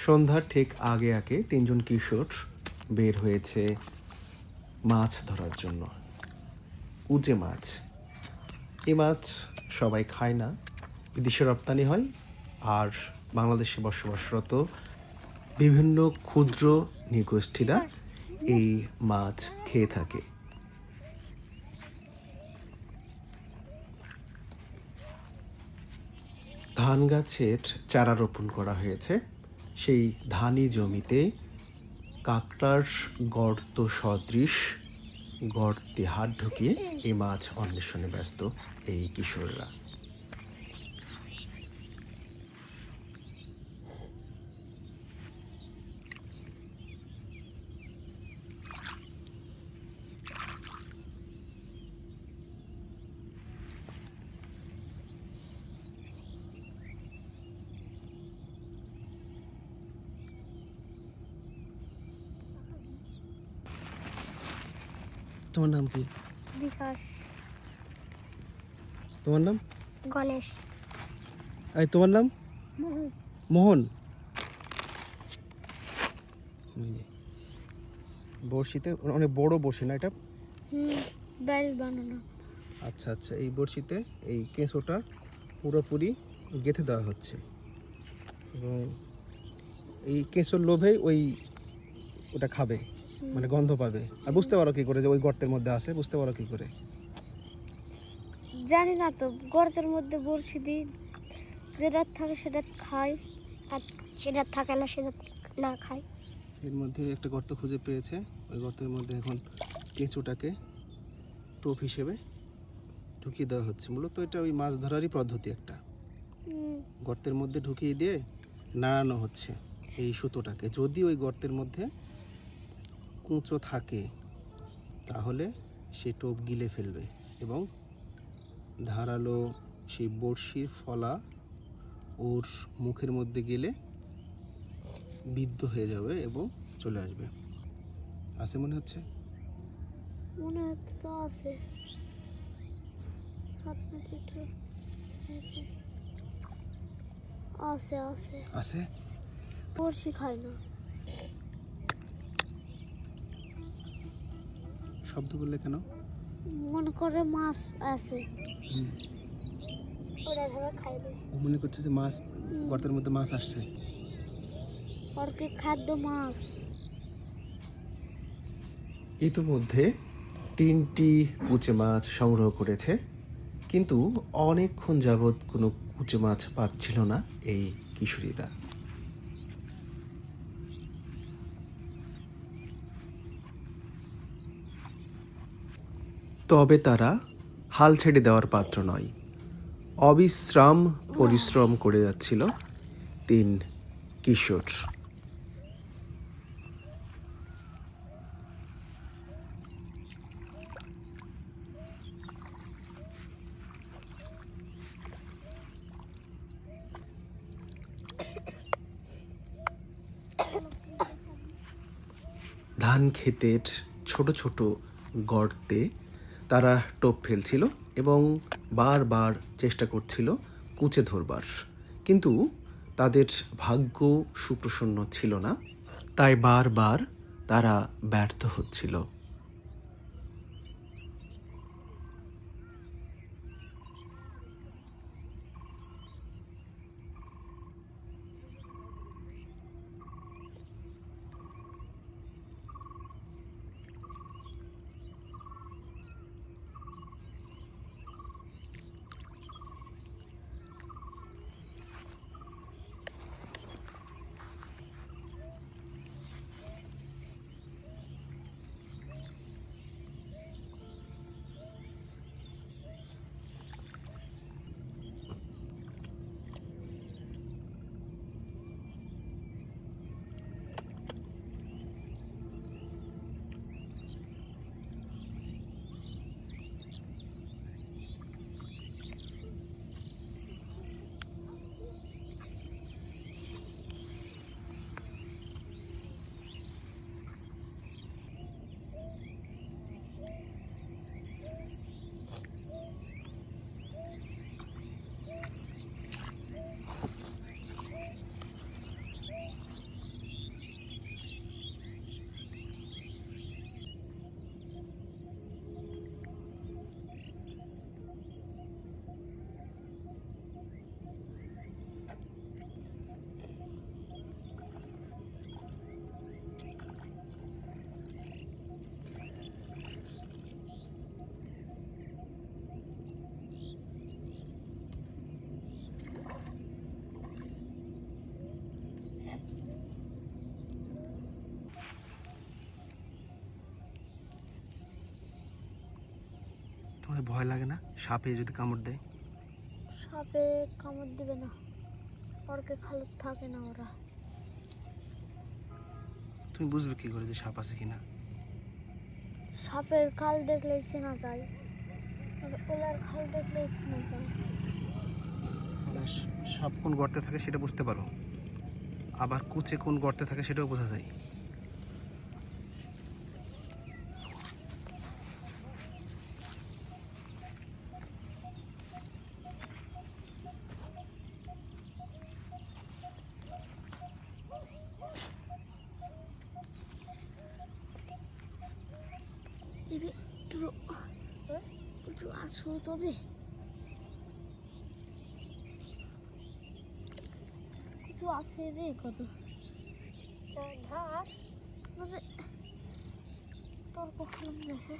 সন্ধ্যার ঠিক আগে আগে তিনজন কিশোর বের হয়েছে মাছ ধরার জন্য। কুচে মাছ, এই মাছ সবাই খায় না, বিদেশে রপ্তানি হয় আর বাংলাদেশে বসবাসরত বিভিন্ন ক্ষুদ্র নৃগোষ্ঠীরা এই মাছ খেয়ে থাকে। ধান গাছের চারা রোপণ করা হয়েছে। সেই ধানি জমিতে কাঁকড়ার গর্ত সদৃশ গর্তে হাত ঢুকিয়ে এই মাছ অন্বেষণে ব্যস্ত এই কিশোররা। তোমার নাম কি? বিকাশ। তোমার নাম? গণেশ। এই তোমার নাম? মোহন। বড়শিতে অনেক বড় বড়শি না এটা? ব্যারেল বানানো। আচ্ছা আচ্ছা, এই বড়শিতে এই কেঁচোটা পুরোপুরি গেঁথে দেওয়া হচ্ছে এবং এই কেঁচোর লোভেই ওটা খাবে, মানে গন্ধ পাবে। আর বুঝতে পারো কি করে যে ওই গর্তের মধ্যে আছে? বুঝতে পারো কি করে? জানি না তো, গর্তের মধ্যে বড়শি দিই, যেটা থাকে সেটা খাই, আর সেটা থাকে না সেটা না খাই। এর মধ্যে একটা গর্ত খুঁজে পেয়েছে, ওই গর্তের মধ্যে এখন কেঁচোটাকে টোপ হিসেবে ঢুকিয়ে দেওয়া হচ্ছে। মূলত এটা ওই মাছ ধরারই পদ্ধতি একটা। গর্তের মধ্যে ঢুকিয়ে দিয়ে নাড়ানো হচ্ছে এই সুতোটাকে। যদি ওই গর্তের মধ্যে কুঁচো থাকে তাহলে সেই টোপ গিলে ফেলবে এবং ধারালো সেই বড়শির ফলা ওর মুখের মধ্যে গেলে বিদ্ধ হয়ে যাবে এবং চলে আসবে। আছে মনে হচ্ছে? মনে হচ্ছে তো আছে। আছে আছে আছে। বড়শি খায় না। শব্দ করলে কেন? মনে করে মাছ আছে, ওরা ধরে খাইবে। ও মনে করছে যে মাছ, গর্তের মধ্যে মাছ আসছে। ওর কি খাদ্য মাছ। ইতিমধ্যে 3টি কুচে মাছ সংগ্রহ করেছে, কিন্তু অনেকক্ষণ যাবৎ কোনো কুচে মাছ পাচ্ছিল না এই কিশোরীরা। তবে তারা হাল ছেড়ে দেওয়ার পাত্র নয়। অবিশ্রাম পরিশ্রম করে যাচ্ছিল 3 কিশোর। ধান ক্ষেতের ছোট ছোট গর্তে তারা টোপ ফেলছিল এবং বারবার চেষ্টা করছিল কুচে ধরবার, কিন্তু তাদের ভাগ্য সুপ্রসন্ন ছিল না, তাই বারবার তারা ব্যর্থ হচ্ছিল। তোমাদের ভয় লাগে না সাপে যদি কামড় দেয়? সাপে কামড় দিবে না, ওরকে খালি থাকে না ওরা। তুমি বুঝবে কি করে যে সাপ আছে কিনা? সাপের খাল দেখলেই চেনা যায়, আর ওলার খাল দেখলেই চেনা যায়। সাপ কোন গর্তে থাকে সেটা বুঝতে পারো, আবার কুচে কোন গর্তে থাকে সেটাও বোঝা যায়। একটু আছো তবে কিছু আছে রে, কত ধার তোর কখন গেছে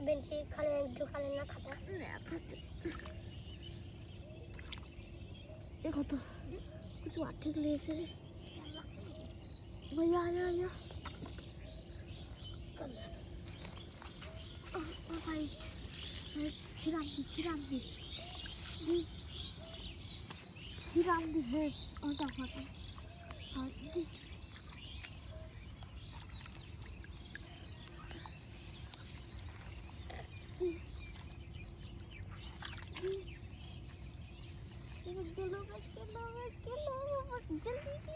বেঞ্চি খালে খালে না খাতা এ কত কিছু আঠে লেগেছে রে ভাইয়া আয়া আয়া সিরাম দি হে ওটা ফাটা আর দি जल्दी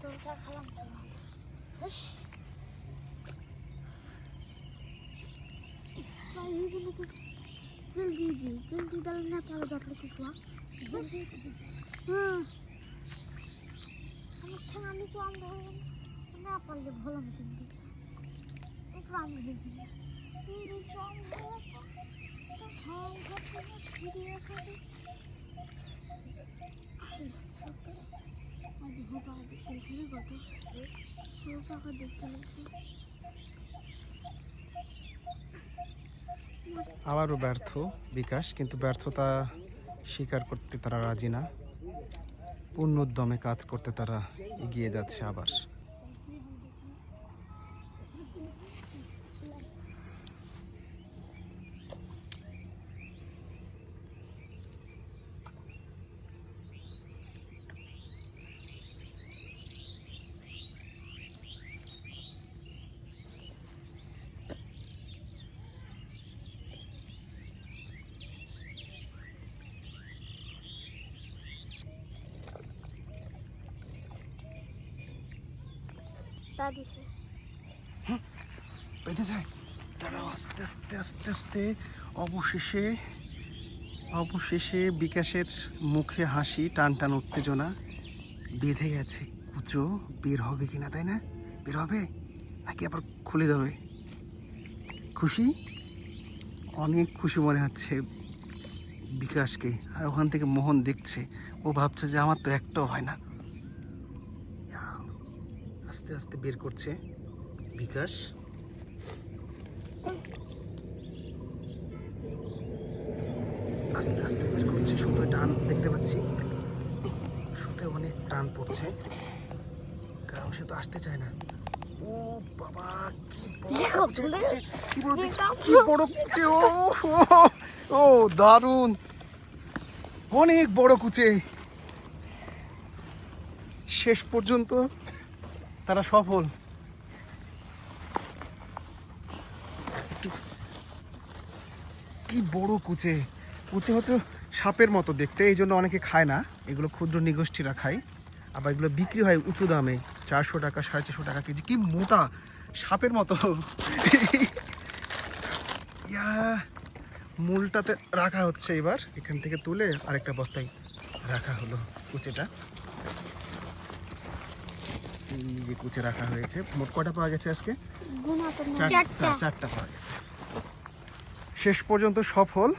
তোরটা খালাম তো जल्दी जल्दी डालना पालो जातले कुछ जल्दी हाँ हम ठेंगा আমি তো আম ধরব না পারলে ভালো মতন দি একটু আম দিছি এই চম ধরব তো হ্যাঁ ঘটনা সিরিয়াস হবে আদি হোকা দেখতে ছিল কত হোকা দেখতে লাগছে আবারও ব্যর্থ বিকাশ, কিন্তু ব্যর্থতা স্বীকার করতে তারা রাজি না। পূর্ণ উদ্যমে কাজ করতে তারা এগিয়ে যাচ্ছে আবার। दादी से বেঁধে যায়, তারা আস্তে আস্তে আস্তে আস্তে অবশেষে অবশেষে বিকাশের মুখে হাসি, টান টান উত্তেজনা, বেঁধে গেছে কুচো। বের হবে কিনা, তাই না? বের হবে নাকি আবার খুলে যাবে? খুশি, অনেক খুশি মনে হচ্ছে বিকাশকে। আর ওখান থেকে মোহন দেখছে, ও ভাবছে যে আমার তো একটাও হয় না। আস্তে আস্তে বের করছে বিকাশ। আস্তে আস্তে বের করছে, সুতোয় টান দেখতে পাচ্ছি, সুতোয় অনেক টান পড়ছে, কারণ সে তো আসতে চায় না। ও বাবা, কি বড় কুচে, কি বড়, কি বড় কুচে! ও ও দারুণ, অনেক বড় কুচে। শেষ পর্যন্ত তারা সফল। কি বড় কুচে! কুচে হতো সাপের মতো দেখতে, এই জন্য অনেকে খায় না এগুলো, ক্ষুদ্র নিগোষ্ঠীরা খায়। আবার এগুলো বিক্রি হয় উঁচু দামে, 400 টাকা 450 টাকা কেজি। কি মোটা, সাপের মতো। ইয়া, মূলটাতে রাখা হচ্ছে, এবার এখান থেকে তুলে আরেকটা বস্তায় রাখা হলো কুচেটা। এই যে কুচে রাখা হয়েছে, মোট কটা পাওয়া গেছে আজকে? চারটা পাওয়া গেছে। শেষ পর্যন্ত সফল।